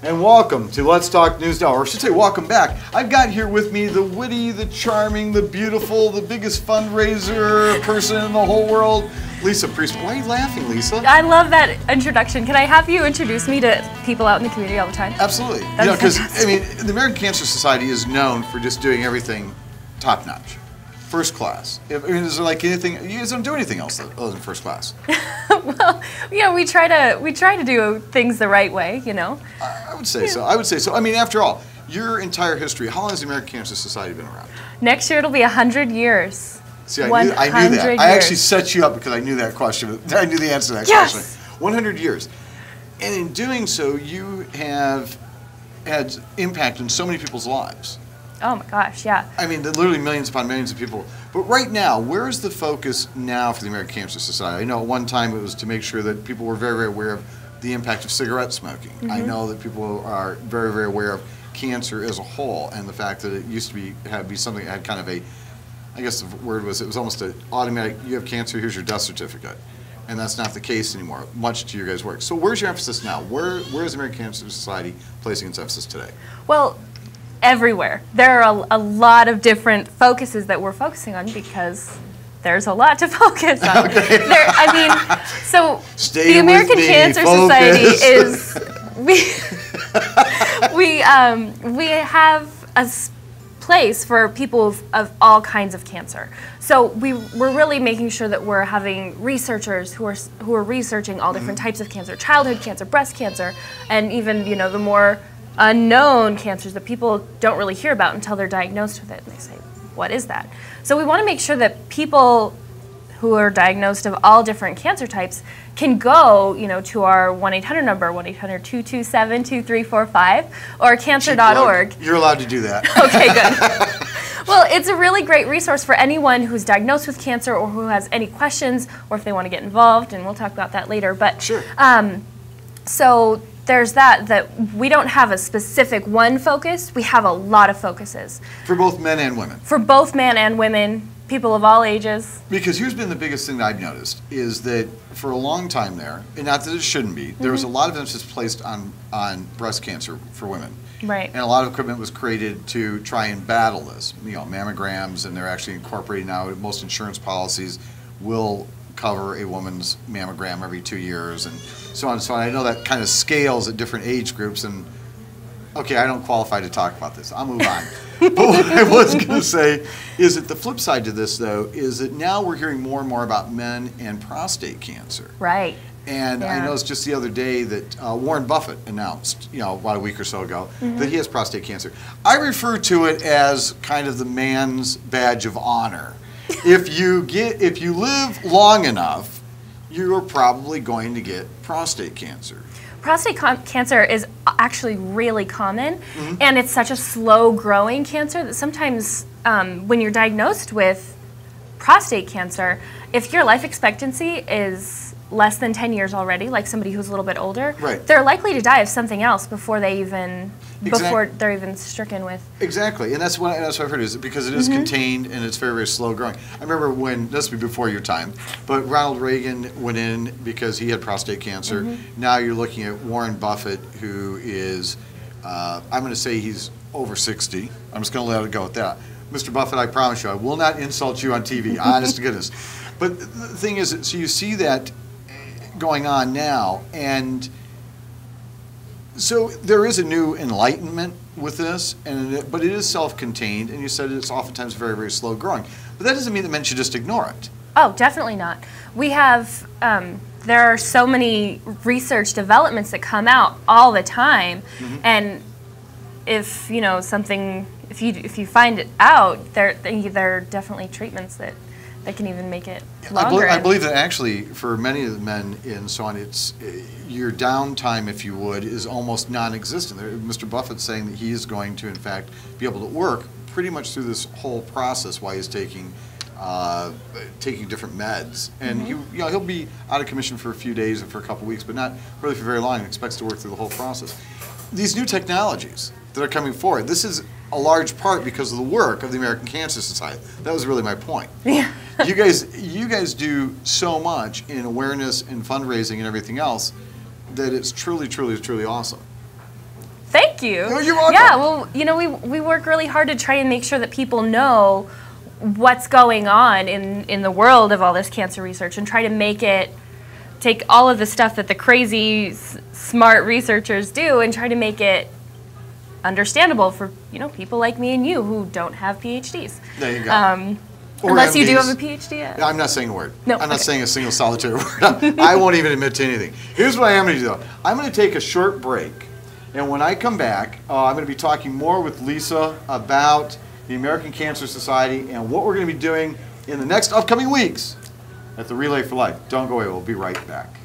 And welcome to Let's Talk News Now, or I should say welcome back. I've got here with me the witty, the charming, the beautiful, the biggest fundraiser person in the whole world, Lisa Priestman. Why are you laughing, Lisa? I love that introduction. Can I have you introduce me to people out in the community all the time? Absolutely. Because I mean, the American Cancer Society is known for just doing everything top-notch. First class. I mean, is there like anything? You guys don't do anything else other than first class. Well, yeah, we try to do things the right way, you know. I would say so. I would say so. I mean, after all, your entire history. How long has the American Cancer Society been around? Next year it'll be 100 years. See, I knew that. Years. I actually set you up because I knew that question. I knew the answer to that question. 100 years, and in doing so, you have had impact in so many people's lives. Oh my gosh, yeah. I mean, literally millions upon millions of people. But right now, where is the focus now for the American Cancer Society? I know at one time it was to make sure that people were very, very aware of the impact of cigarette smoking. Mm-hmm. I know that people are very, very aware of cancer as a whole and the fact that it used to be something that had kind of a, I guess the word was, it was almost an automatic, you have cancer, here's your death certificate. And that's not the case anymore, much to your guys' work. So where's your emphasis now? Where is the American Cancer Society placing its emphasis today? Well, everywhere. There are a lot of different focuses that we're focusing on because there's a lot to focus on. Okay. I mean, so Stay the American Cancer Society is we have a place for people of all kinds of cancer. So we're really making sure that we're having researchers who are researching all different types of cancer, childhood cancer, breast cancer, and even the more unknown cancers that people don't really hear about until they're diagnosed with it, and they say, what is that? So we want to make sure that people who are diagnosed of all different cancer types can go, to our 1-800 number, 1-800-227-2345, or cancer.org. You're allowed to do that. Okay, good. Well, it's a really great resource for anyone who's diagnosed with cancer or who has any questions or if they want to get involved, and we'll talk about that later. But sure. So there's that we don't have a specific one focus. We have a lot of focuses. For both men and women. For both men and women, people of all ages. Because here's been the biggest thing that I've noticed is that for a long time there, and not that it shouldn't be, there was a lot of emphasis placed on breast cancer for women. Right. And a lot of equipment was created to try and battle this. Mammograms, and they're actually incorporating now, most insurance policies will cover a woman's mammogram every 2 years and so on and so on. I know that kind of scales at different age groups, and okay, I don't qualify to talk about this. I'll move on. But what I was going to say is that the flip side to this, though, is that now we're hearing more and more about men and prostate cancer. Right. And I noticed just the other day that Warren Buffett announced, about a week or so ago, that he has prostate cancer. I refer to it as kind of the man's badge of honor. If you live long enough, you're probably going to get prostate cancer. Prostate cancer is actually really common, and it's such a slow-growing cancer that sometimes when you're diagnosed with prostate cancer, if your life expectancy is less than 10 years already, like somebody who's a little bit older, they're likely to die of something else before they're even stricken with. Exactly, and that's what I've heard, is because it is contained and it's very, very slow growing. I remember when, this would be before your time, but Ronald Reagan went in because he had prostate cancer. Now you're looking at Warren Buffett, who is, I'm going to say he's over 60. I'm just going to let it go at that. Mr. Buffett, I promise you, I will not insult you on TV, honest to goodness. But the thing is, so you see that going on now, and so there is a new enlightenment with this, but it is self-contained, and you said it's oftentimes very, very slow growing. But that doesn't mean that men should just ignore it. Oh, definitely not. We have, there are so many research developments that come out all the time, and if if you find it out, there are definitely treatments that can even make it longer. I believe that actually for many of the men and so on, it's your downtime, if you would, is almost non-existent. Mr. Buffett's saying that he is going to, in fact, be able to work pretty much through this whole process while he's taking different meds, and he'll be out of commission for a few days or for a couple weeks, but not really for very long. And expects to work through the whole process. These new technologies that are coming forward, this is a large part because of the work of the American Cancer Society. That was really my point. Yeah. You guys do so much in awareness and fundraising and everything else that it's truly, truly, truly awesome. Thank you. No, you're welcome. Yeah, well, you know, we work really hard to try and make sure that people know what's going on in the world of all this cancer research and try to take all of the stuff that the crazy, smart researchers do and try to make it understandable for, you know, people like me and you who don't have PhDs. There you go. Unless you do MDs. have a PhD. Yeah, I'm not saying a word. No, I'm not okay. saying a single solitary word. I won't even admit to anything. Here's what I am going to do, though. I'm going to take a short break, and when I come back, I'm going to be talking more with Lisa about the American Cancer Society and what we're going to be doing in the next upcoming weeks at the Relay for Life. Don't go away. We'll be right back.